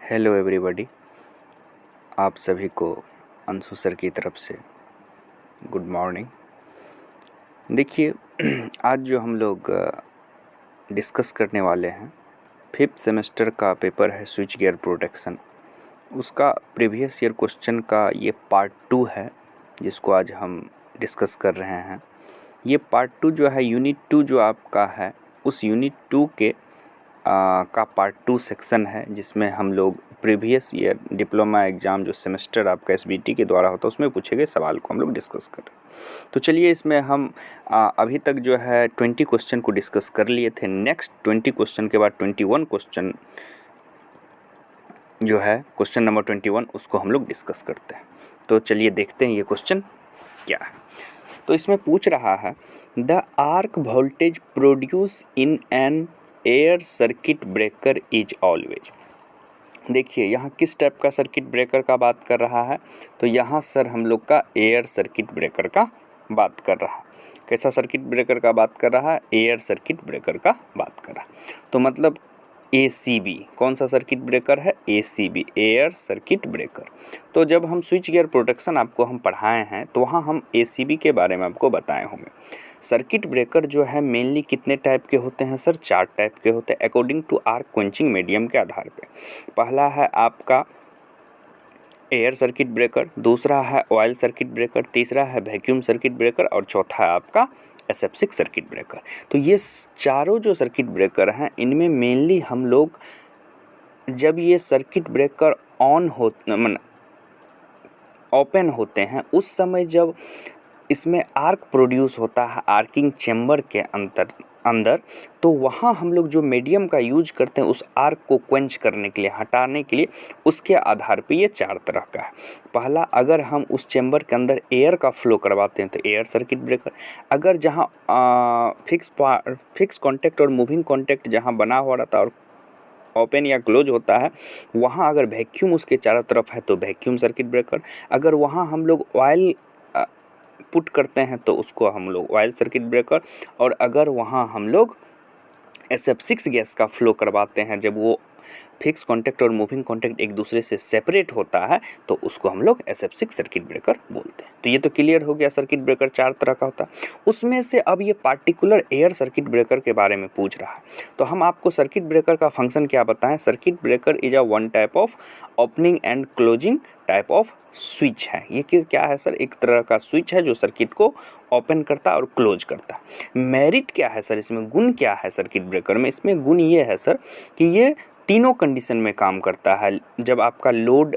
Hello everybody, आप सभी को अंशु सर की तरफ से गुड मॉर्निंग। देखिए, आज जो हम लोग डिस्कस करने वाले हैं, 5th सेमेस्टर का पेपर है स्विच गियर प्रोटेक्शन। उसका प्रीवियस ईयर क्वेश्चन का ये पार्ट 2 है, जिसको आज हम डिस्कस कर रहे हैं। ये पार्ट 2 जो है, यूनिट 2 जो आपका है, उस यूनिट 2 के का पार्ट 2 सेक्शन है, जिसमें हम लोग प्रीवियस ईयर डिप्लोमा एग्ज़ाम जो सेमेस्टर आपका एसबीटी के द्वारा होता है, उसमें पूछे गए सवाल को हम लोग डिस्कस कर रहे हैं। तो चलिए, इसमें हम अभी तक जो है 20 क्वेश्चन को डिस्कस कर लिए थे। नेक्स्ट 20 क्वेश्चन के बाद 21 क्वेश्चन जो है, क्वेश्चन नंबर 21, उसको हम लोग डिस्कस करते हैं। तो चलिए देखते हैं ये क्वेश्चन क्या है। तो इसमें पूछ रहा है, the arc voltage produce in an air circuit breaker is always. देखिए, यहाँ किस टाइप का सर्किट ब्रेकर का बात कर रहा है, तो यहाँ सर हम लोग का एयर सर्किट ब्रेकर का बात कर रहा है। कैसा सर्किट ब्रेकर का बात कर रहा है? एयर सर्किट ब्रेकर का बात कर रहा है। तो मतलब ACB, कौन सा सर्किट ब्रेकर है? ACB, air circuit breaker. तो जब हम स्विच गियर प्रोटेक्शन आपको हम पढ़ाए हैं, तो वहाँ हम ACB के बारे में आपको बताए होंगे। सर्किट ब्रेकर जो है मेनली कितने टाइप के होते हैं सर? 4 टाइप के होते हैं according to arc quenching medium के आधार पे। पहला है आपका एयर सर्किट ब्रेकर, दूसरा है ऑयल सर्किट ब्रेकर, तीसरा है वैक्यूम सर्किट ब्रेकर और चौथा है आपका SF6 सर्किट ब्रेकर। तो ये चारों जो सर्किट ब्रेकर हैं, इनमें मेनली हम लोग जब ये सर्किट ब्रेकर ओपन होते हैं, उस समय जब इसमें आर्क प्रोड्यूस होता है आर्किंग चेम्बर के अंदर, तो वहाँ हम लोग जो मीडियम का यूज करते हैं उस आर्क को क्वेंच करने के लिए, हटाने के लिए, उसके आधार पे ये 4 तरह का है। पहला, अगर हम उस चेम्बर के अंदर एयर का फ्लो करवाते हैं तो एयर सर्किट ब्रेकर। अगर जहाँ फिक्स कॉन्टैक्ट और मूविंग कॉन्टैक्ट जहाँ बना हुआ रहता है और ओपन या क्लोज होता है, वहाँ अगर वैक्यूम उसके चारों तरफ है तो वैक्यूम सर्किट ब्रेकर। अगर वहाँ हम लोग ऑयल पुट करते हैं तो उसको हम लोग ऑयल सर्किट ब्रेकर। और अगर वहाँ हम लोग SF6 गैस का फ्लो करवाते हैं, जब वो फिक्स कॉन्टैक्ट और मूविंग कॉन्टैक्ट एक दूसरे से सेपरेट होता है, तो उसको हम लोग SF6 सर्किट ब्रेकर बोलते हैं। तो ये तो क्लियर हो गया, सर्किट ब्रेकर 4 तरह का होता है। उसमें से अब ये पार्टिकुलर एयर सर्किट ब्रेकर के बारे में पूछ रहा है, तो हम आपको सर्किट ब्रेकर का फंक्शन क्या बताएं? Circuit breaker is a one type of opening and closing type off switch है। ये क्या है सर? एक तरह का स्विच है जो सर्किट को ओपन करता है और क्लोज करता है। मेरिट क्या है सर? इसमें गुण क्या है सर्किट ब्रेकर में? इसमें गुण ये है सर कि ये तीनों कंडीशन में काम करता है। जब आपका लोड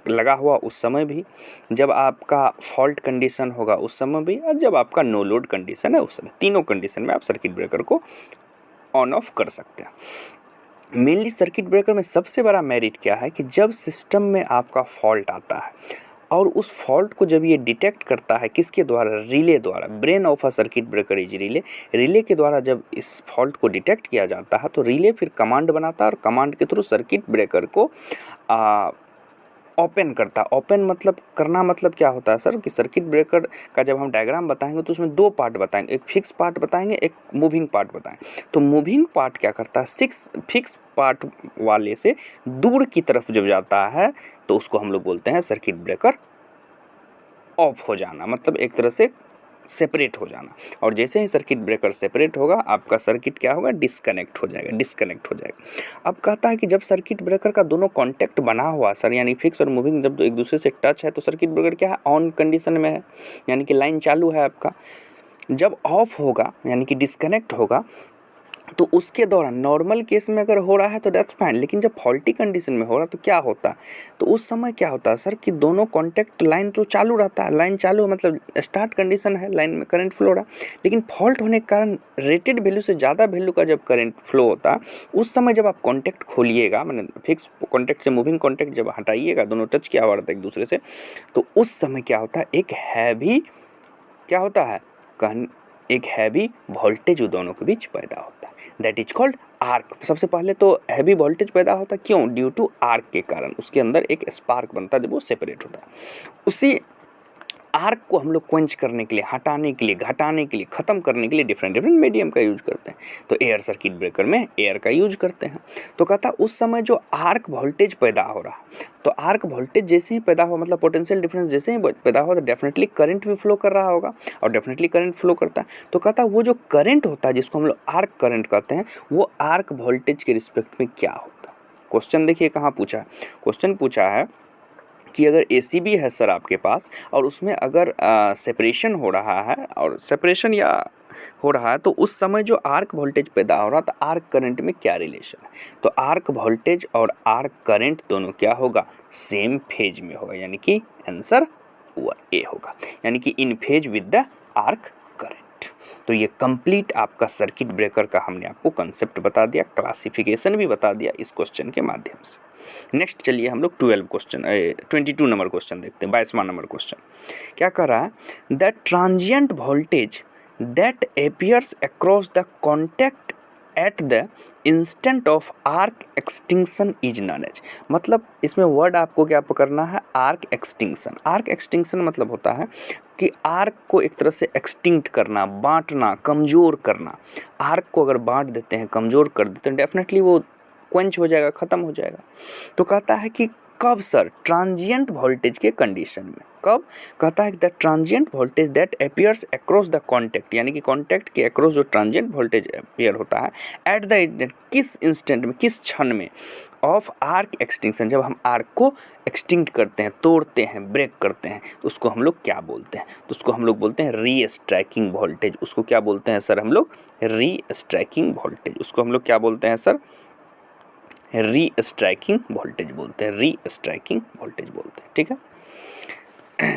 लगा हुआ उस समय भी, जब आपका फॉल्ट कंडीशन होगा उस समय भी, और जब आपका नो लोड कंडीशन है उस समय, तीनों कंडीशन में आप सर्किट ब्रेकर को ऑन ऑफ कर सकते हैं। मेनली सर्किट ब्रेकर में सबसे बड़ा मेरिट क्या है कि जब सिस्टम में आपका फॉल्ट आता है और उस फॉल्ट को जब ये डिटेक्ट करता है, किसके द्वारा? रिले द्वारा। Brain of a circuit breaker is relay. Relay के द्वारा जब इस फॉल्ट को डिटेक्ट किया जाता है, तो रिले फिर कमांड बनाता है और कमांड के थ्रू सर्किट ब्रेकर को ओपन करता। ओपन मतलब करना, मतलब क्या होता है सर कि सर्किट ब्रेकर का जब हम डायग्राम बताएंगे तो उसमें 2 पार्ट बताएंगे, एक फिक्स पार्ट बताएंगे, एक मूविंग पार्ट बताएंगे। तो मूविंग पार्ट क्या करता है? फिक्स पार्ट वाले से दूर की तरफ जब जाता है तो उसको हम लोग बोलते हैं सर्किट ब्रेकर ऑफ हो जाना, मतलब एक तरह से सेपरेट हो जाना। और जैसे ही सर्किट ब्रेकर सेपरेट होगा, आपका सर्किट क्या होगा? डिस्कनेक्ट हो जाएगा। अब कहता है कि जब सर्किट ब्रेकर का दोनों कॉन्टैक्ट बना हुआ सर, यानी फिक्स और मूविंग जब एक दूसरे से टच है, तो सर्किट ब्रेकर क्या है? ऑन कंडीशन में है, यानी कि लाइन चालू है आपका। जब ऑफ होगा यानी कि डिस्कनेक्ट होगा, तो उसके दौरान नॉर्मल केस में अगर हो रहा है तो दैट्स फाइन, लेकिन जब फॉल्टी कंडीशन में हो रहा है तो क्या होता है? तो उस समय क्या होता है सर कि दोनों कॉन्टैक्ट लाइन तो चालू रहता है, लाइन चालू मतलब स्टार्ट कंडीशन है, लाइन में करंट फ्लो हो रहा है, लेकिन फॉल्ट होने के कारण रेटेड वैल्यू से ज़्यादा वैल्यू का जब करंट फ्लो होता है, उस समय जब आप कॉन्टैक्ट खोलिएगा, मतलब फिक्स कॉन्टैक्ट से मूविंग कॉन्टैक्ट जब हटाइएगा, दोनों टच किया हुआ रहता है एक दूसरे से, तो उस समय क्या होता है? एक हैवी क्या होता है? एक हैवी वोल्टेज दोनों के बीच पैदा होता है, दैट इज कॉल्ड आर्क। सबसे पहले तो हैवी वोल्टेज पैदा होता है, क्यों? ड्यू टू आर्क के कारण उसके अंदर एक स्पार्क बनता है जब वो सेपरेट होता है। उसी आर्क को हम लोग क्वेंच करने के लिए, हटाने के लिए, घटाने के लिए, ख़त्म करने के लिए डिफरेंट मीडियम का यूज करते हैं। तो एयर सर्किट ब्रेकर में एयर का यूज करते हैं। तो कहता उस समय जो आर्क वोल्टेज पैदा हो रहा, तो आर्क वोल्टेज जैसे ही पैदा हो, मतलब पोटेंशियल डिफरेंस जैसे ही पैदा हो, तो डेफिनेटली करंट भी फ्लो कर रहा होगा, और डेफिनेटली करंट फ्लो करता है। तो कहता वो जो करंट होता है जिसको हम लोग आर्क करंट कहते हैं, वो आर्क वोल्टेज के रिस्पेक्ट में क्या होता है। क्वेश्चन देखिए कहाँ पूछा है। क्वेश्चन पूछा है कि अगर एसीबी है सर आपके पास, और उसमें अगर सेपरेशन हो रहा है, और सेपरेशन या हो रहा है, तो उस समय जो आर्क वोल्टेज पैदा हो रहा, तो आर्क करंट में क्या रिलेशन है। तो आर्क वोल्टेज और आर्क करंट दोनों क्या होगा, सेम फेज में होगा, यानी कि आंसर ए होगा, यानी कि in phase with the arc current. तो ये कंप्लीट आपका सर्किट ब्रेकर का हमने आपको कंसेप्ट बता दिया, क्लासिफिकेशन भी बता दिया इस क्वेश्चन के माध्यम से। नेक्स्ट चलिए हम लोग 22 नंबर क्वेश्चन देखते हैं। 22वां नंबर क्वेश्चन क्या कर रहा है, the transient voltage that appears across the contact at the instant of arc extinction is known as। मतलब इसमें वर्ड आपको क्या पकड़ना है, आर्क एक्सटिंक्शन। आर्क एक्सटिंक्शन मतलब होता है कि आर्क को एक तरह से एक्सटिंक्ट करना, बांटना, कमज़ोर करना। आर्क को अगर बांट देते हैं, कमज़ोर कर देते हैं, डेफिनेटली वो क्वेंच हो जाएगा, ख़त्म हो जाएगा। तो कहता है कि कब सर, ट्रांजिएंट वोल्टेज के कंडीशन में। कब, कहता है the transient voltage that appears across the contact, यानी कि कॉन्टैक्ट के अक्रॉस जो ट्रांजिएंट वोल्टेज अपीयर होता है, एट द किस इंस्टेंट में, किस क्षण में, ऑफ आर्क एक्सटिंक्शन, जब हम आर्क को एक्सटिंक्ट करते हैं, तोड़ते हैं, ब्रेक करते हैं, तो उसको हम लोग क्या बोलते हैं। तो उसको हम लोग बोलते हैं री स्ट्राइकिंग वोल्टेज। उसको क्या बोलते हैं सर हम लोग, री स्ट्राइकिंग वोल्टेज। उसको हम लोग क्या बोलते हैं सर, री स्ट्राइकिंग वोल्टेज बोलते हैं, री स्ट्राइकिंग वोल्टेज बोलते हैं। ठीक है।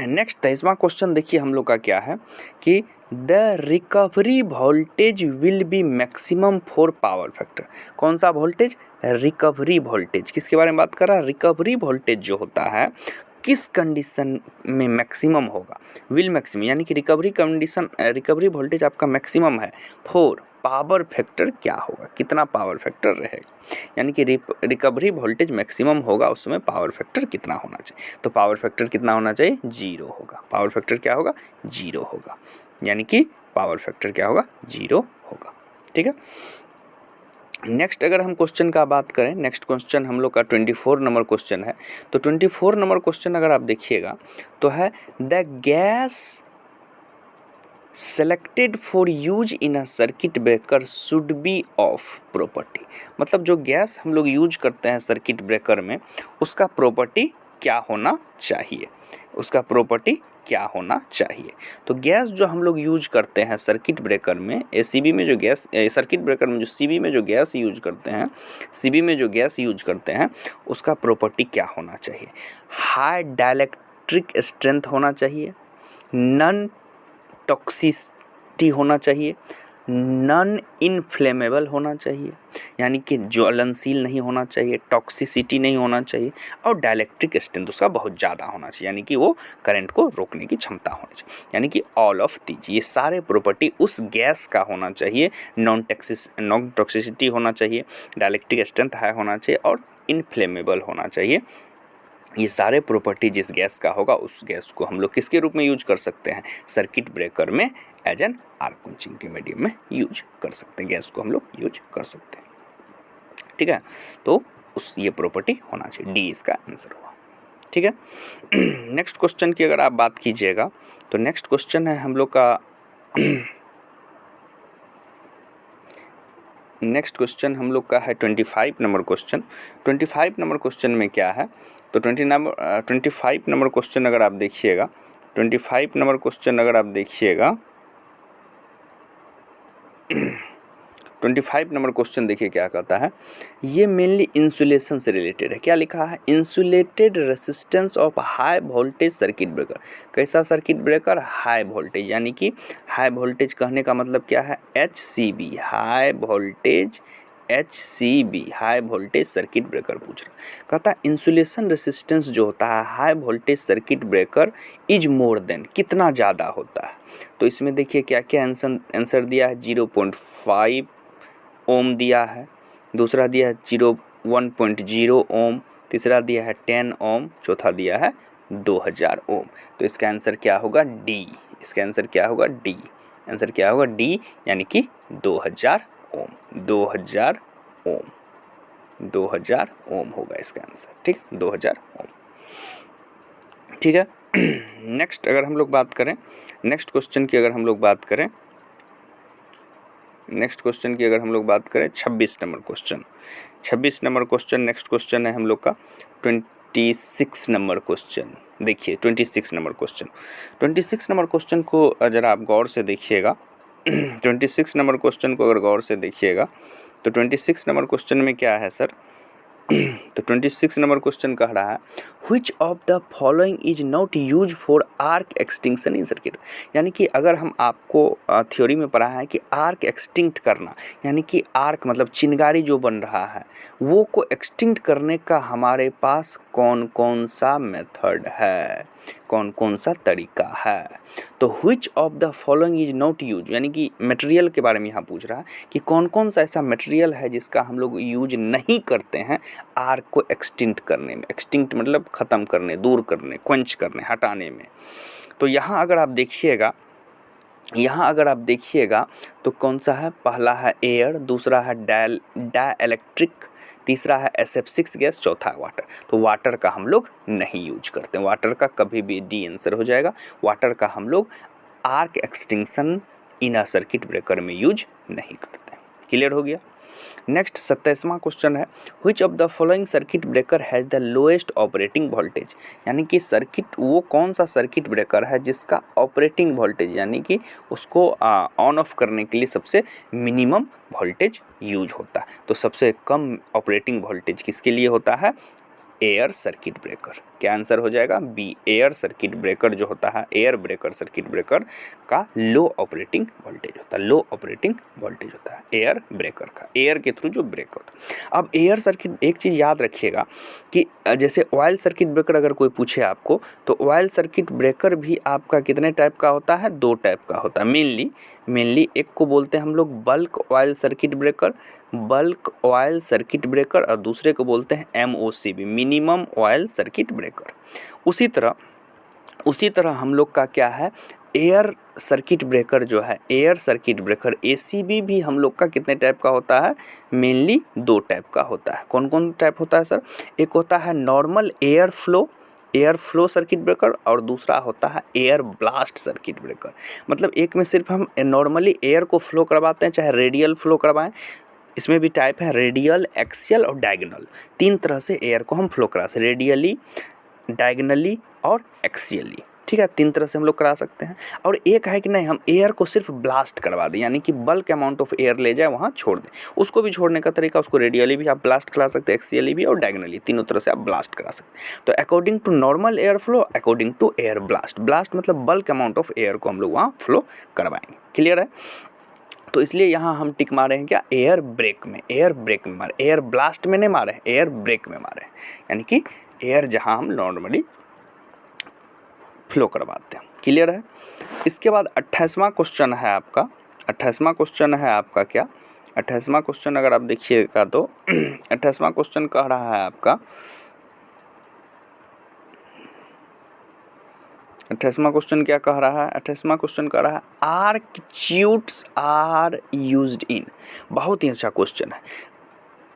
नेक्स्ट 23वां क्वेश्चन देखिए हम लोग का क्या है कि the recovery voltage will be maximum for power factor. कौन सा वोल्टेज, रिकवरी वोल्टेज। किसके बारे में बात कर रहा है, रिकवरी वोल्टेज जो होता है किस कंडीशन में मैक्सिमम होगा, विल मैक्सिमम, यानी कि रिकवरी वोल्टेज आपका मैक्सिमम है, फॉर पावर फैक्टर क्या होगा, कितना पावर फैक्टर रहेगा, यानी कि रिकवरी वोल्टेज मैक्सिमम होगा, उसमें पावर फैक्टर कितना होना चाहिए। तो पावर फैक्टर कितना होना चाहिए, 0 होगा। पावर फैक्टर क्या होगा, 0 होगा, यानी कि पावर फैक्टर क्या होगा, 0 होगा। ठीक है। नेक्स्ट अगर हम क्वेश्चन का बात करें, नेक्स्ट क्वेश्चन हम लोग का 24 नंबर क्वेश्चन है। तो 24 नंबर क्वेश्चन अगर आप देखिएगा तो है the gas selected for use in a circuit breaker should be of property. मतलब जो गैस हम लोग यूज करते हैं सर्किट ब्रेकर में, उसका प्रॉपर्टी क्या होना चाहिए, उसका प्रॉपर्टी क्या होना चाहिए। तो गैस जो हम लोग यूज करते हैं सर्किट ब्रेकर में, सीबी में जो गैस, सर्किट ब्रेकर में जो सीबी में जो गैस यूज करते हैं, सीबी में जो गैस यूज करते हैं, उसका प्रॉपर्टी क्या होना चाहिए। हाई डाइलेक्ट्रिक स्ट्रेंथ होना चाहिए, नॉन टॉक्सिसिटी होना चाहिए, नॉन इनफ्लेमेबल होना चाहिए, यानी कि ज्वलनशील नहीं होना चाहिए, टॉक्सिसिटी नहीं होना चाहिए, और डाइलेक्ट्रिक स्ट्रेंथ उसका बहुत ज़्यादा होना चाहिए, यानी कि वो करंट को रोकने की क्षमता होनी चाहिए, यानी कि ऑल ऑफ दीज, ये सारे प्रॉपर्टी उस गैस का होना चाहिए। नॉन टॉक्सिसिटी होना चाहिए, डाइलेक्ट्रिक स्ट्रेंथ हाई होना चाहिए, और इनफ्लेमेबल होना चाहिए। ये सारे प्रॉपर्टी जिस गैस का होगा, उस गैस को हम लोग किसके रूप में यूज कर सकते हैं, सर्किट ब्रेकर में एज एन आर्क क्वेंचिंग के मीडियम में यूज कर सकते हैं, गैस को हम लोग यूज कर सकते हैं। ठीक है। तो उस ये प्रॉपर्टी होना चाहिए, डी इसका आंसर हुआ। ठीक है। नेक्स्ट क्वेश्चन की अगर आप बात कीजिएगा तो नेक्स्ट क्वेश्चन है हम लोग का नेक्स्ट क्वेश्चन हम लोग का है 25 नंबर क्वेश्चन। 25 नंबर क्वेश्चन में क्या है, तो 25 नंबर क्वेश्चन अगर आप देखिएगा, 25 नंबर क्वेश्चन अगर आप देखिएगा 25 नंबर क्वेश्चन देखिए क्या कहता है, ये मेनली इंसुलेशन से रिलेटेड है। क्या लिखा है, insulated resistance of high voltage circuit breaker. कैसा सर्किट ब्रेकर, हाई वोल्टेज, यानी कि हाई वोल्टेज कहने का मतलब क्या है, HCB, high voltage HCB, high voltage circuit breaker पूछ रहा। कहता है इंसुलेशन रेसिस्टेंस जो होता है high voltage circuit breaker is more than, कितना ज़्यादा होता है। तो इसमें देखिए क्या क्या आंसर दिया है, 0.5 ओम दिया है, दूसरा दिया है 1.0 ओम, तीसरा दिया है 10 ओम, चौथा दिया है 2000 ओम। तो इसका आंसर क्या होगा? डी। इसका आंसर क्या होगा? डी। आंसर क्या होगा? डी, यानी कि 2000 ओम। 2000 ओम, 2000 ओम होगा इसका आंसर। ठीक, 2000 ओम। ठीक है। नेक्स्ट अगर हम लोग बात करें, नेक्स्ट क्वेश्चन की अगर हम लोग बात करें, नेक्स्ट क्वेश्चन की अगर हम लोग बात करें 26 number question, 26 number question next question है हम लोग का 26 नंबर क्वेश्चन। देखिए 26 नंबर क्वेश्चन, 26 नंबर क्वेश्चन को ज़रा आप गौर से देखिएगा। 26 नंबर क्वेश्चन को अगर गौर से देखिएगा तो 26 नंबर क्वेश्चन में क्या है सर? तो 26 नंबर क्वेश्चन कह रहा है which of the following is not use for arc extinction in circuit. यानी कि अगर हम आपको थ्योरी में पढ़ा है कि आर्क एक्सटिंक्ट करना, यानी कि आर्क मतलब चिंगारी जो बन रहा है वो को एक्सटिंक्ट करने का हमारे पास कौन कौन सा मेथड है, कौन कौन सा तरीका है। तो which of the following is not use, यानी कि मटेरियल के बारे में यहाँ पूछ रहा है कि कौन कौन सा ऐसा मटेरियल है जिसका हम लोग यूज नहीं करते हैं आर्क को एक्सटिंक्ट करने में। एक्सटिंक्ट मतलब ख़त्म करने, दूर करने, क्वेंच करने, हटाने में। तो यहाँ अगर आप देखिएगा, यहाँ अगर आप देखिएगा तो कौन सा है? पहला है एयर, दूसरा है डाइलेक्ट्रिक, तीसरा है SF6 गैस, चौथा है वाटर। तो वाटर का हम लोग नहीं यूज करते, वाटर का कभी भी डी आंसर हो जाएगा। वाटर का हम लोग arc extinction in a circuit breaker में यूज नहीं करते। क्लियर हो गया। नेक्स्ट 27वां क्वेश्चन है which of the following circuit breaker has the lowest operating voltage. यानी कि सर्किट, वो कौन सा सर्किट ब्रेकर है जिसका ऑपरेटिंग वोल्टेज यानी कि उसको ऑन ऑफ करने के लिए सबसे मिनिमम वोल्टेज यूज होता है। तो सबसे कम ऑपरेटिंग वोल्टेज किसके लिए होता है? Air circuit breaker. क्या आंसर हो जाएगा? बी। एयर सर्किट ब्रेकर जो होता है, एयर ब्रेकर सर्किट ब्रेकर का लो ऑपरेटिंग वोल्टेज होता है, लो ऑपरेटिंग वोल्टेज होता है एयर ब्रेकर का, एयर के थ्रू जो ब्रेक होता है। अब एयर सर्किट, एक चीज़ याद रखिएगा कि जैसे ऑयल सर्किट ब्रेकर अगर कोई पूछे आपको, तो ऑयल सर्किट ब्रेकर भी आपका कितने टाइप का होता है? 2 टाइप का होता है मेनली। एक को बोलते हैं हम लोग bulk oil circuit breaker, bulk oil circuit breaker, और दूसरे को बोलते हैं MOCB, minimum oil circuit breaker. उसी तरह हम लोग का क्या है? एयर सर्किट ब्रेकर जो है, एयर सर्किट ब्रेकर ACB भी हम लोग का कितने टाइप का होता है? मेनली 2 टाइप का होता है। कौन कौन टाइप होता है सर? एक होता है normal air flow circuit breaker, और दूसरा होता है एयर ब्लास्ट सर्किट ब्रेकर। मतलब एक में सिर्फ हम नॉर्मली एयर को फ्लो करवाते हैं, चाहे रेडियल फ्लो करवाएं। इसमें भी टाइप है रेडियल, एक्सियल और डायगोनल। 3 तरह से एयर को हम फ्लो करा सकते हैं, रेडियली, डायगोनली और एक्सियली। ठीक है, 3 तरह से हम लोग करा सकते हैं। और एक है कि नहीं, हम एयर को सिर्फ ब्लास्ट करवा दें, यानी कि बल्क अमाउंट ऑफ एयर ले जाए वहाँ छोड़ दें। उसको भी छोड़ने का तरीका, उसको रेडियली भी आप ब्लास्ट करा सकते हैं, एक्सियली भी और डायगोनली, तीनों तरह से आप ब्लास्ट करा सकते हैं। तो according to normal air flow, according to air blast, blast मतलब बल्क अमाउंट ऑफ एयर को हम लोग वहाँ फ्लो करवाएंगे। क्लियर है? तो इसलिए यहाँ हम टिक मारे हैं क्या? एयर ब्रेक में, एयर ब्रेक में मारे, एयर ब्लास्ट में नहीं मारे हैं, एयर ब्रेक में मारे हैं। यानी कि एयर जहाँ हम नॉर्मली फ्लो करवाते हैं। क्लियर है? इसके बाद 28वां क्वेश्चन है आपका, 28वां क्वेश्चन है आपका क्या? 28वां क्वेश्चन अगर आप देखिएगा तो 28वां क्वेश्चन कह रहा है आपका, 28वां क्वेश्चन क्या कह रहा है? 28वां क्वेश्चन कह रहा है arc chutes are used in. बहुत ही अच्छा क्वेश्चन है।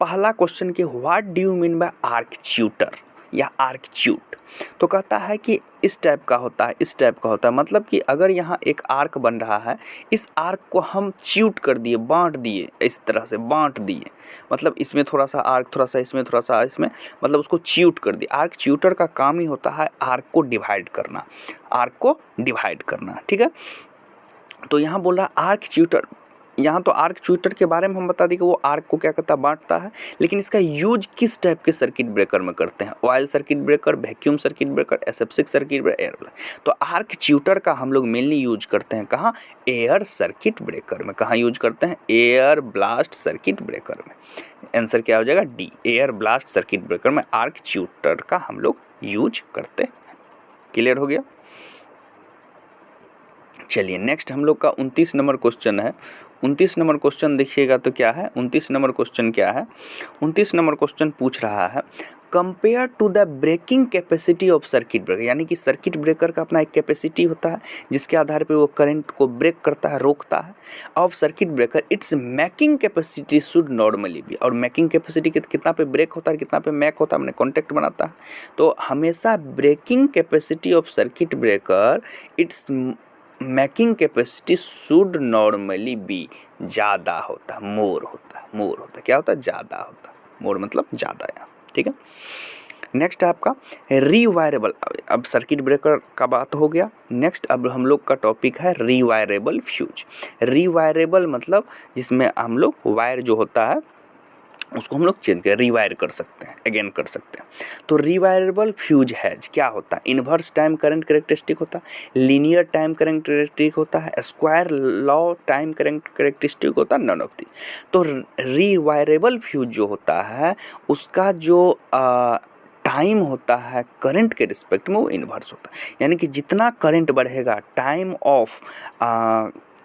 पहला क्वेश्चन कि what do you mean by arc chuter या आर्क च्यूट? तो कहता है कि इस टाइप का होता है, इस टाइप का होता है। मतलब कि अगर यहाँ एक आर्क बन रहा है, इस आर्क को हम च्यूट कर दिए, बांट दिए, इस तरह से बांट दिए। मतलब इसमें थोड़ा सा आर्क, थोड़ा सा इसमें, थोड़ा सा इसमें, मतलब उसको च्यूट कर दिए। आर्क च्यूटर का काम ही होता है आर्क को डिवाइड करना, आर्क को डिवाइड करना। ठीक है, तो यहाँ बोल रहा है आर्क च्यूटर। यहाँ तो आर्क च्यूटर के बारे में हम बता दें कि वो आर्क को क्या करता है? बांटता है। लेकिन इसका यूज किस टाइप के सर्किट ब्रेकर में करते हैं? Oil circuit breaker, vacuum circuit breaker, SF6 circuit breaker, air blast. तो आर्क च्यूटर का हम लोग मेनली यूज करते हैं कहाँ? एयर सर्किट ब्रेकर में। कहाँ यूज करते हैं? एयर ब्लास्ट सर्किट ब्रेकर में। आंसर क्या हो जाएगा? D. Air blast circuit breaker में आर्क च्यूटर का हम लोग यूज करते हैं। क्लियर हो गया? चलिए नेक्स्ट हम लोग का 29 नंबर क्वेश्चन है। 29 नंबर क्वेश्चन देखिएगा तो क्या है? 29 नंबर क्वेश्चन क्या है? 29 नंबर क्वेश्चन पूछ रहा है compare to the breaking capacity of circuit breaker, यानी कि सर्किट ब्रेकर का अपना एक कैपेसिटी होता है जिसके आधार पे वो करंट को ब्रेक करता है, रोकता है। Of circuit breaker its making capacity should normally B, और मैकिंग कैपेसिटी कितना पे ब्रेक होता है, कितना पे मैक होता है, हमने कॉन्टैक्ट बनाता है। तो हमेशा breaking capacity of circuit breaker its making capacity should normally be, ज़्यादा होता है, मोर होता है, मोर होता है, क्या होता है, ज़्यादा होता है, मोर मतलब ज़्यादा है, ठीक है। नेक्स्ट है आपका रीवायरेबल। अब सर्किट ब्रेकर का बात हो गया, नेक्स्ट अब हम लोग का टॉपिक है रीवायरेबल फ्यूज। रीवायरेबल मतलब जिसमें हम लोग वायर जो होता है उसको हम लोग चेंज कर रीवायर कर सकते हैं, अगेन कर सकते हैं। तो रीवायरेबल फ्यूज हैज क्या होता है, इन्वर्स टाइम करंट कैरेक्टरिस्टिक होता है, लीनियर टाइम करंट कैरेक्टरिस्टिक होता है, square law time current characteristic होता है, नन ऑफ दी। तो रीवायरेबल फ्यूज जो होता है उसका जो टाइम होता है करंट के रिस्पेक्ट में वो इन्वर्स होता है, यानी कि जितना करंट बढ़ेगा टाइम ऑफ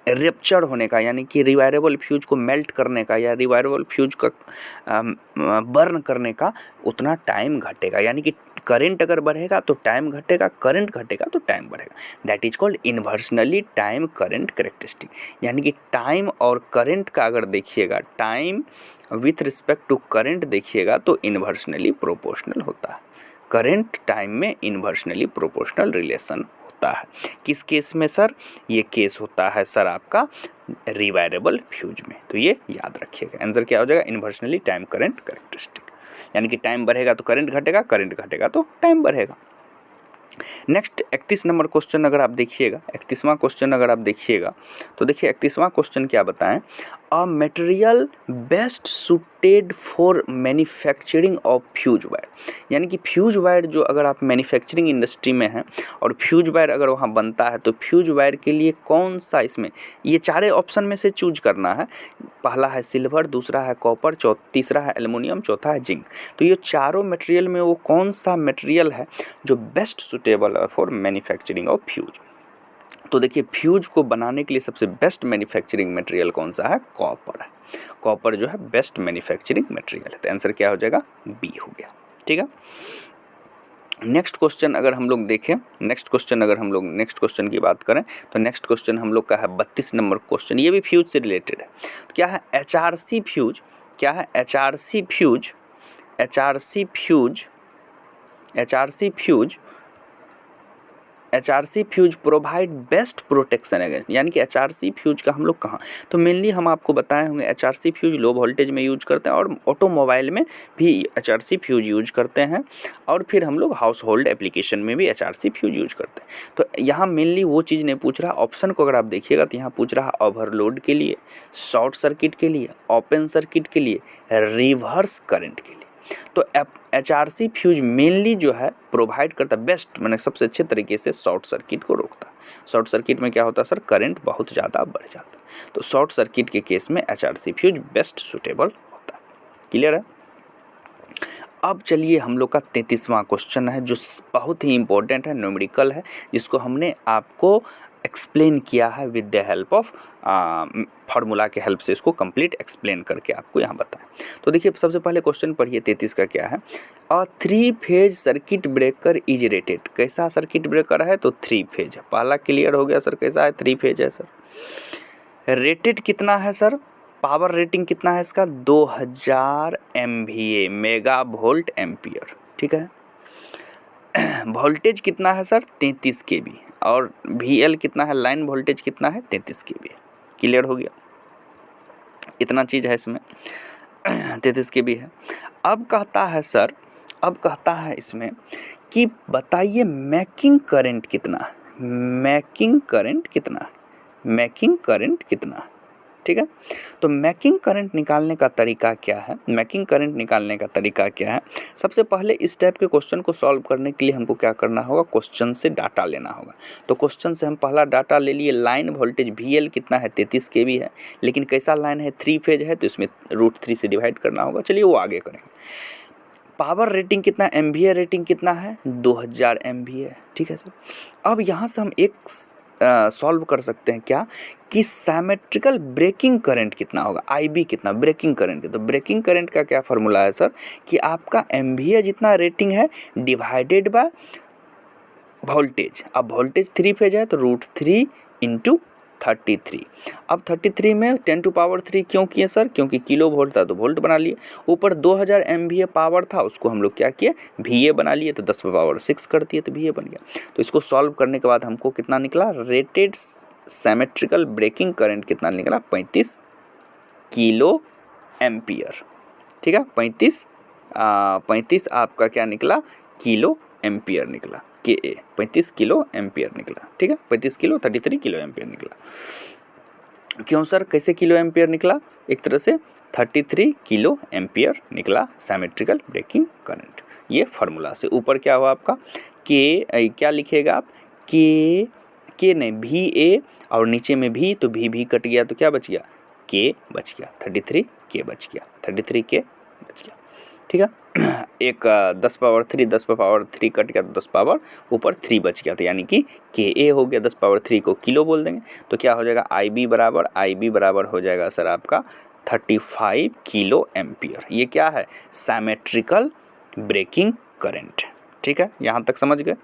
रप्चर होने का, यानी कि रिवायरेबल फ्यूज को मेल्ट करने का या रिवायरेबल फ्यूज का बर्न करने का उतना टाइम घटेगा, यानी कि करंट अगर बढ़ेगा तो टाइम घटेगा, करंट घटेगा तो टाइम बढ़ेगा। That is called inversely time current characteristic, यानी कि टाइम और करंट का अगर देखिएगा, time with respect to current देखिएगा तो इन्वर्सनली प्रोपोर्शनल होता है। करंट टाइम में इन्वर्सनली प्रोपोर्शनल रिलेशन होता है। किस केस में सर, ये केस होता है सर आपका रिवायरेबल फ्यूज में। तो ये याद रखिएगा, आंसर क्या हो जाएगा, इन्वर्सनली टाइम करंट कैरेक्टरिस्टिक, यानी कि टाइम बढ़ेगा तो करंट घटेगा, करंट घटेगा तो टाइम बढ़ेगा। नेक्स्ट 31 नंबर क्वेश्चन अगर आप देखिएगा, 31वां क्वेश्चन अगर आप देखिएगा तो देखिए 31वां क्वेश्चन क्या बताएं, a material best suited for manufacturing of fuse wire, यानी कि फ्यूज वायर जो अगर आप मैन्युफैक्चरिंग इंडस्ट्री में हैं और फ्यूज वायर अगर वहाँ बनता है तो फ्यूज वायर के लिए कौन सा, इसमें ये चारे ऑप्शन में से चूज करना है। पहला है सिल्वर, दूसरा है कॉपर, तीसरा है एल्युमिनियम, चौथा है जिंक। तो ये चारों मटेरियल में वो कौन सा मटेरियल है जो बेस्ट सुटेबल है फॉर मैन्युफैक्चरिंग ऑफ फ्यूज। तो देखिए फ्यूज को बनाने के लिए सबसे बेस्ट मैन्युफैक्चरिंग मटेरियल कौन सा है, कॉपर है। कॉपर जो है बेस्ट मैन्युफैक्चरिंग मटेरियल है, तो आंसर क्या हो जाएगा, बी हो गया, ठीक है। नेक्स्ट क्वेश्चन अगर हम लोग देखें, नेक्स्ट क्वेश्चन की बात करें तो नेक्स्ट क्वेश्चन हम लोग का है 32 नंबर क्वेश्चन, ये भी फ्यूज से रिलेटेड है। तो क्या है एचआरसी फ्यूज, क्या है HRC fuse, HRC fuse, HRC fuse, HRC fuse provide best protection against, यानी कि एचआरसी फ्यूज का हम लोग कहाँ, तो मेनली हम आपको बताए होंगे एचआरसी फ्यूज लो वोल्टेज में यूज करते हैं और ऑटोमोबाइल में भी एचआरसी फ्यूज यूज करते हैं, और फिर हम लोग हाउस होल्ड एप्लीकेशन में भी एचआरसी फ्यूज यूज करते हैं। तो यहाँ मेनली वो चीज़ नहीं पूछ रहा, ऑप्शन को अगर आप देखिएगा तो यहाँ पूछ रहा है ओवरलोड के लिए, शॉर्ट सर्किट के लिए, ओपन सर्किट के लिए, रिवर्स करंट के लिए। तो एचआरसी फ्यूज मेनली जो है प्रोवाइड करता है बेस्ट, मैंने सबसे अच्छे तरीके से शॉर्ट सर्किट को रोकता है। शॉर्ट सर्किट में क्या होता है सर, करंट बहुत ज़्यादा बढ़ जाता है, तो शॉर्ट सर्किट के केस में एचआरसी फ्यूज बेस्ट सुटेबल होता है। क्लियर है। अब चलिए हम लोग का 33वां क्वेश्चन है जो बहुत ही इंपॉर्टेंट है, न्यूमेरिकल है, जिसको हमने आपको एक्सप्लेन किया है with the help of formula के हेल्प से इसको कंप्लीट एक्सप्लेन करके आपको यहाँ बताएं। तो देखिए सबसे पहले क्वेश्चन पढ़िए 33 का क्या है, अ 3 phase circuit breaker is rated, कैसा सर्किट ब्रेकर है तो 3 फेज है। पहला क्लियर हो गया सर, कैसा है 3 फेज है सर। रेटेड कितना है सर, पावर रेटिंग कितना है इसका 2000 MVA, मेगा वोल्ट एम्पियर, ठीक है। वोल्टेज कितना है सर 33 kV, और VL कितना है, लाइन वोल्टेज कितना है 33 kV। क्लियर हो गया, इतना चीज़ है इसमें 33 kV है। अब कहता है सर, अब कहता है इसमें कि बताइए मैकिंग करंट कितना है, मैकिंग करंट कितना है, मैकिंग करंट कितना है, ठीक है। तो मैकिंग करंट निकालने का तरीका क्या है, मैकिंग करंट निकालने का तरीका क्या है, सबसे पहले इस टाइप के क्वेश्चन को सॉल्व करने के लिए हमको क्या करना होगा, क्वेश्चन से डाटा लेना होगा। तो क्वेश्चन से हम पहला डाटा ले लिए, लाइन वोल्टेज VL कितना है 33 kV है, लेकिन कैसा लाइन है 3 फेज है, तो इसमें √3 से डिवाइड करना होगा, चलिए वो आगे करेंगे। पावर रेटिंग कितना, MVA रेटिंग कितना है 2000 MVA, ठीक है सर। अब यहाँ से हम एक सॉल्व कर सकते हैं क्या, कि सिमेट्रिकल ब्रेकिंग करंट कितना होगा, IB कितना, ब्रेकिंग करंट के। तो ब्रेकिंग करंट का क्या फार्मूला है सर कि आपका MVA जितना रेटिंग है डिवाइडेड बाय वोल्टेज। अब वोल्टेज 3 फेज है तो √3 × 33। अब 33 में 10⁻³ क्यों किए सर, क्योंकि किलो वोल्ट था तो वोल्ट बना लिए। ऊपर 2000 MVA पावर था, उसको हम लोग क्या किए, VA बना लिए, तो 10⁻6 कर दिए तो VA बन गया। तो इसको सॉल्व करने के बाद हमको कितना निकला, रेटेड सिमेट्रिकल ब्रेकिंग करंट कितना निकला, 35 किलो एम्पियर। ठीक है, 35 आपका क्या निकला, किलो एम्पियर निकला, KA 35 किलो एम्पियर निकला। ठीक है, 33 किलो एम्पियर निकला। क्यों सर, कैसे किलो एम्पियर निकला, एक तरह से 33 किलो एम्पियर निकला सिमेट्रिकल ब्रेकिंग करंट। ये फार्मूला से ऊपर क्या हुआ आपका, क्या लिखेगा आप, के नहीं, VA और नीचे में भी, तो भी कट गया तो क्या बच गया, K बच गया, 33 K बच गया, 33 K बच गया। ठीक है, एक 10⁻3 कट गया तो 10 ऊपर 3 बच गया, तो यानी कि KA हो गया, 10⁻3 को किलो बोल देंगे तो क्या हो जाएगा, IB बराबर हो जाएगा सर आपका 35 किलो एम्पियर। ये क्या है, सिमेट्रिकल ब्रेकिंग करंट। ठीक है, यहाँ तक समझ गए।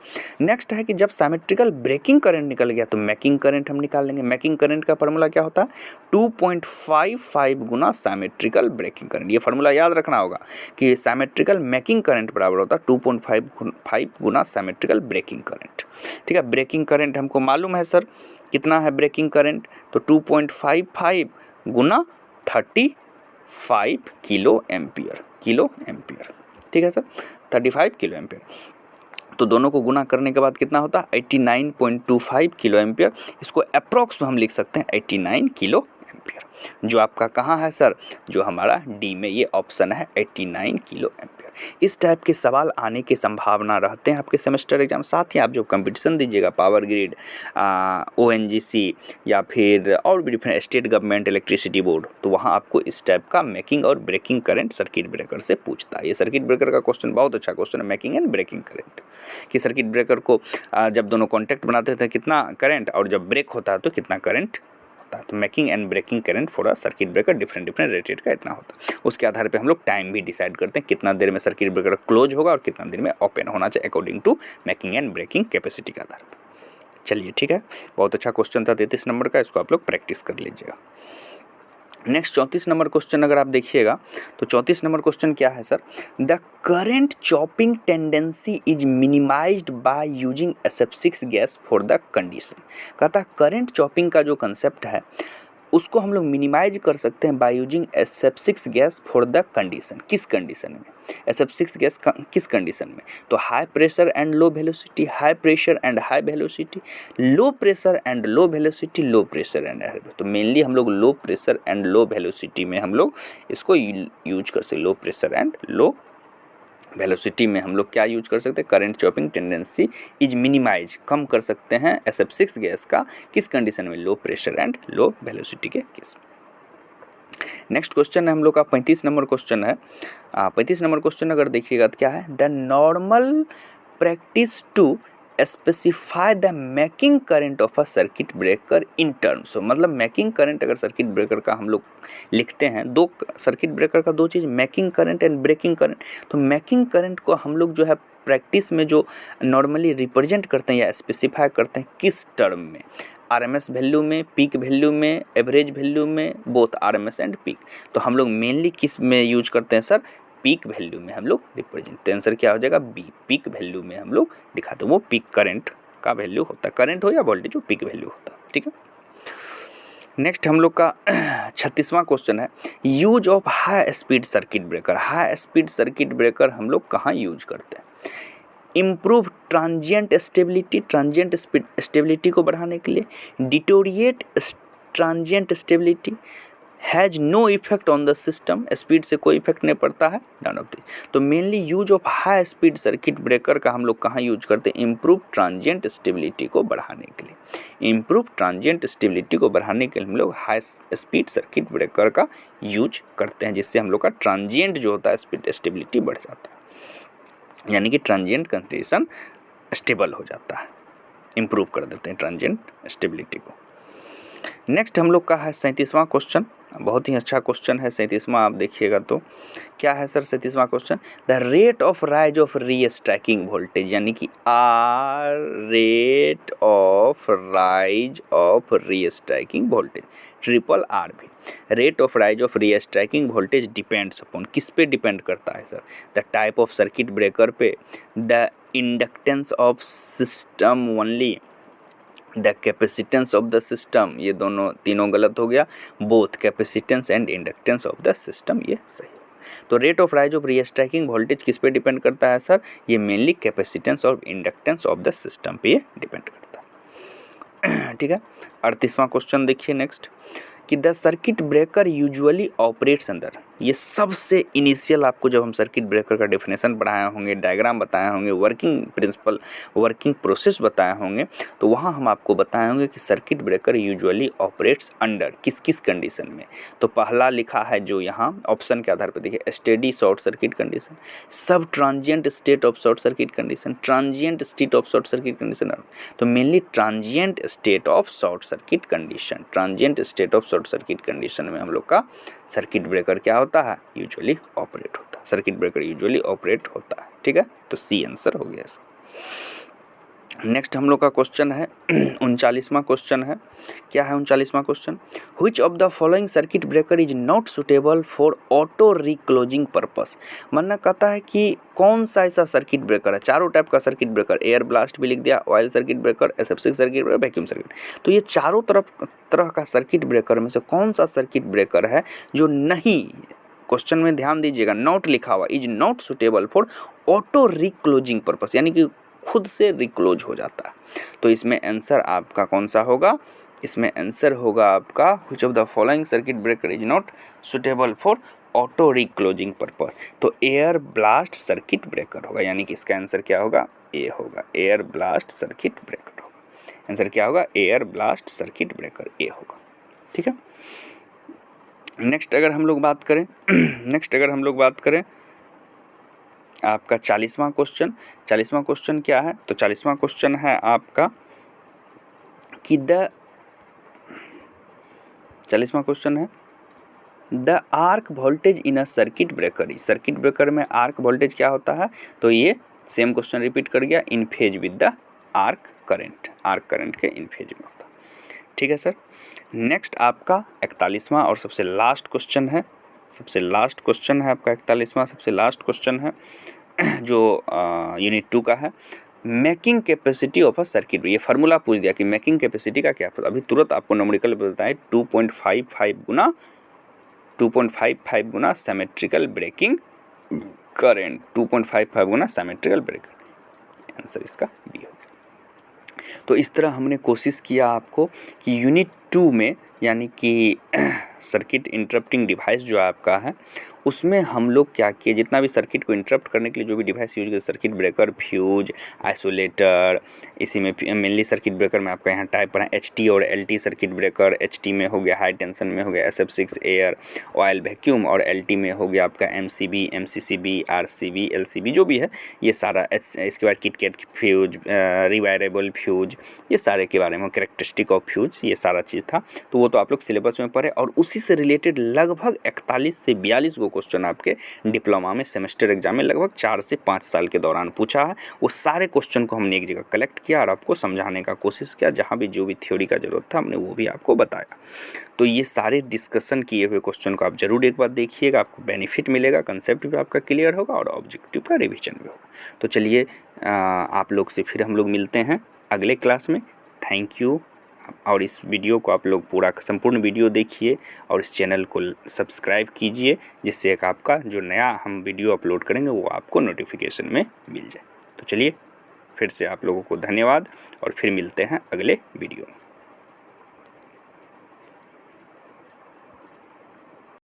नेक्स्ट है कि जब सिमेट्रिकल ब्रेकिंग करंट निकल गया तो मैकिंग करंट हम निकाल लेंगे। मैकिंग करंट का फार्मूला क्या होता है, 2.55 गुना सिमेट्रिकल ब्रेकिंग करंट। ये फार्मूला याद रखना होगा कि सिमेट्रिकल मैकिंग करंट बराबर होता है 2.55 गुना सिमेट्रिकल ब्रेकिंग करंट। ठीक है, ब्रेकिंग करंट हमको मालूम है सर कितना है ब्रेकिंग करंट, तो 2.55 गुना 35 किलो एम्पियर। ठीक है सर, 35 किलो एम्पियर। तो दोनों को गुना करने के बाद कितना होता है, 89.25 किलो एम्पियर। इसको अप्रॉक्स में हम लिख सकते हैं 89 किलो एम्पियर, जो आपका कहाँ है सर, जो हमारा डी में ये ऑप्शन है 89 किलो एम्पियर। इस टाइप के सवाल आने की संभावना रहते हैं आपके सेमेस्टर एग्जाम। साथ ही आप जो कंपटीशन दीजिएगा पावर ग्रिड, ONGC या फिर और भी different state government electricity board, तो वहाँ आपको इस टाइप का मैकिंग और ब्रेकिंग करंट सर्किट ब्रेकर से पूछता है। ये सर्किट ब्रेकर का क्वेश्चन बहुत अच्छा क्वेश्चन है, मैकिंग एंड ब्रेकिंग करंट। कि सर्किट ब्रेकर को जब दोनों कॉन्टैक्ट बनाते थे कितना करंट, और जब ब्रेक होता है तो कितना करंट होता है। तो making and breaking current for a circuit breaker different rated का इतना होता है। उसके आधार पे हम लोग टाइम भी डिसाइड करते हैं कितना देर में सर्किट ब्रेकर क्लोज होगा और कितना देर में ओपन होना चाहिए, according to making and breaking capacity के आधार पर। चलिए ठीक है, बहुत अच्छा क्वेश्चन था 33 नंबर का, इसको आप लोग प्रैक्टिस कर लीजिएगा। नेक्स्ट 34 नंबर क्वेश्चन अगर आप देखिएगा तो 34 नंबर क्वेश्चन क्या है sir, the current chopping tendency is minimised by using SF6 gas for the condition. कहता है करेंट चॉपिंग का जो कंसेप्ट है उसको हम लोग मिनिमाइज कर सकते हैं by using SF6 gas for the condition. किस कंडीशन में, SF6 गैस किस कंडीशन में, तो high pressure and low velocity, high pressure and high velocity, low pressure and low velocity, low pressure and high. तो mainly हम लोग low pressure and low velocity में हम लोग इसको यूज कर सकते, low pressure and low velocity में हम लोग क्या यूज कर सकते हैं, current chopping tendency is minimise, कम कर सकते हैं SF6 गैस का किस कंडीशन में, low pressure and low velocity के केस में। नेक्स्ट क्वेश्चन है हम लोग का 35 नंबर क्वेश्चन है। 35 नंबर क्वेश्चन अगर देखिएगा तो क्या है, the normal practice to specify the making current of a circuit breaker in terms. मतलब मैकिंग करंट अगर सर्किट ब्रेकर का हम लोग लिखते हैं, दो सर्किट ब्रेकर का दो चीज़, making current and breaking current. तो मैकिंग करंट को हम लोग जो है प्रैक्टिस में जो नॉर्मली रिप्रेजेंट करते हैं या स्पेसिफाई करते हैं किस टर्म में, RMS वैल्यू में, पीक वैल्यू में, एवरेज वैल्यू में, बोथ RMS एंड पीक। तो हम लोग मेनली किस में यूज करते हैं सर, पीक वैल्यू में हम लोग रिप्रेजेंट। तो आंसर क्या हो जाएगा, बी, पीक वैल्यू में हम लोग दिखाते हैं। वो पीक करंट का वैल्यू होता है, करंट हो या वोल्टेज, वो पीक वैल्यू होता है। ठीक है, नेक्स्ट हम लोग का 36वां क्वेश्चन है, use of high speed circuit breaker. High speed circuit breaker हम लोग कहाँ यूज करते हैं, improve transient stability, transient stability को बढ़ाने के लिए, deteriorate transient stability, has no effect on the system, speed से कोई इफेक्ट नहीं पड़ता है, नन ऑफ दिस। तो mainly use of high speed circuit breaker का हम लोग कहाँ यूज करते हैं, इम्प्रूव ट्रांजिएंट स्टेबिलिटी को बढ़ाने के लिए। इम्प्रूव ट्रांजिएंट स्टेबिलिटी को बढ़ाने के लिए हम लोग हाई स्पीड सर्किट ब्रेकर का यूज करते हैं, जिससे हम लोग का ट्रांजिएंट जो होता है स्पीड स्टेबिलिटी बढ़ जाता है, यानी कि ट्रांजिएंट कंडीशन स्टेबल हो जाता है, इम्प्रूव कर देते हैं ट्रांजिएंट स्टेबिलिटी को। नेक्स्ट हम लोग का है 37वां क्वेश्चन, बहुत ही अच्छा क्वेश्चन है 37वां, आप देखिएगा तो क्या है सर 37वां question, the rate of rise of restriking voltage, यानी कि R rate of rise of restriking voltage, triple R भी, rate of rise of restriking voltage depends upon, किस पे डिपेंड करता है sir, the type of circuit breaker पे, the inductance of system only, the capacitance of the system, ये दोनों तीनों गलत हो गया, both capacitance and inductance of the system ये सही। तो rate of rise of restriking voltage किस पे डिपेंड करता है सर, ये मेनली कैपेसिटेंस और इंडक्टेंस ऑफ द सिस्टम पे ये डिपेंड करता है। ठीक है, 38वां क्वेश्चन देखिए नेक्स्ट, कि the circuit breaker usually operates under, ये सबसे इनिशियल आपको जब हम सर्किट ब्रेकर का डेफिनेशन पढ़ाए होंगे, डायग्राम बताए होंगे, वर्किंग प्रिंसिपल, वर्किंग प्रोसेस बताए होंगे, तो वहाँ हम आपको बताए होंगे कि circuit breaker usually operates under किस किस कंडीशन में। तो पहला लिखा है जो यहाँ ऑप्शन के आधार पर देखिए, steady short circuit condition, sub transient state of short circuit condition, transient state of short circuit condition, तो mainly transient state of short circuit condition, transient state of short circuit condition में हम लोग का circuit breaker क्या होता है, usually operate होता है, सर्किट ब्रेकर यूजुअली ऑपरेट होता है। ठीक है, तो सी आंसर हो गया इसका। नेक्स्ट हम लोग का क्वेश्चन है 39वां क्वेश्चन है, क्या है 39वां question, which of the following circuit breaker is not suitable for auto reclosing purpose, मानना कहता है कि कौन सा ऐसा सर्किट ब्रेकर है, चारों टाइप का सर्किट ब्रेकर, एयर ब्लास्ट भी लिख दिया, oil circuit breaker, aseptic circuit breaker, vacuum circuit, तो ये चारों तरह का सर्किट ब्रेकर में से कौन सा सर्किट ब्रेकर है जो नहीं, क्वेश्चन में ध्यान दीजिएगा, नॉट लिखा हुआ, is not suitable for auto reclosing purpose, यानी कि खुद से रिक्लोज हो जाता है। तो इसमें आंसर आपका कौन सा होगा, इसमें आंसर होगा आपका which of the following circuit breaker is not suitable for auto reclosing purpose, तो एयर ब्लास्ट सर्किट ब्रेकर होगा, यानी कि इसका आंसर क्या होगा, ए होगा, एयर ब्लास्ट सर्किट ब्रेकर होगा, आंसर क्या होगा, एयर ब्लास्ट सर्किट ब्रेकर ए होगा। ठीक है, नेक्स्ट अगर हम लोग बात करें नेक्स्ट अगर हम लोग बात करें आपका 40वां क्वेश्चन, 40वां क्वेश्चन क्या है, तो 40वां क्वेश्चन है आपका कि 40वां क्वेश्चन है the arc voltage in a circuit breaker, circuit breaker में आर्क वोल्टेज क्या होता है, तो ये सेम क्वेश्चन रिपीट कर गया, in phase with the arc current, arc current के इन फेज में होता है। ठीक है सर, नेक्स्ट आपका 41वां और सबसे लास्ट क्वेश्चन है, सबसे लास्ट क्वेश्चन है आपका 41वां, सबसे लास्ट क्वेश्चन है जो यूनिट 2 का है, making capacity of a circuit, ये फार्मूला पूछ दिया कि मेकिंग कैपेसिटी का क्या, अभी तुरंत आपको न्यूमेरिकल बताता है 2.55 गुना सिमेट्रिकल ब्रेकिंग करंट, 2.55 गुना सिमेट्रिकल ब्रेकर, आंसर इसका बी हो गया। तो इस तरह हमने कोशिश किया आपको कि यूनिट 2 में, यानी कि सर्किट इंटरप्टिंग डिवाइस जो आपका है उसमें हम लोग क्या किए, जितना भी सर्किट को इंटरप्ट करने के लिए जो भी डिवाइस यूज किया, सर्किट ब्रेकर, फ्यूज, आइसोलेटर, इसी में मेनली सर्किट ब्रेकर में आपका यहाँ टाइप पढ़ा HT और LT सर्किट ब्रेकर, HT में हो गया हाई टेंशन में हो गया SF6 एयर ऑयल वैक्यूम, और LT में हो गया आपका MCB, MCCB, RCB, LCB जो भी है ये सारा, इसके बाद किटकैट फ्यूज, रिवायरेबल फ्यूज, ये सारे के बारे में, कैरेक्टरिस्टिक ऑफ फ्यूज, ये सारा चीज़ था, तो वो तो आप लोग सिलेबस में पढ़े, और उसी से रिलेटेड लगभग 41 से 42 गो क्वेश्चन आपके डिप्लोमा में सेमेस्टर एग्जाम में लगभग 4 से 5 साल के दौरान पूछा है। वो सारे क्वेश्चन को हमने एक जगह कलेक्ट किया और आपको समझाने का कोशिश किया, जहाँ भी जो भी थ्योरी का जरूरत था हमने वो भी आपको बताया। तो ये सारे डिस्कशन किए हुए क्वेश्चन को आप जरूर एक बार देखिएगा, आपको बेनिफिट मिलेगा, कंसेप्ट भी आपका क्लियर होगा और ऑब्जेक्टिव का रिविजन भी होगा। तो चलिए आप लोग से फिर हम लोग मिलते हैं अगले क्लास में। Thank you. और इस वीडियो को आप लोग पूरा संपूर्ण वीडियो देखिए और इस चैनल को सब्सक्राइब कीजिए, जिससे एक आपका जो नया हम वीडियो अपलोड करेंगे वो आपको नोटिफिकेशन में मिल जाए। तो चलिए फिर से आप लोगों को धन्यवाद और फिर मिलते हैं अगले वीडियो में।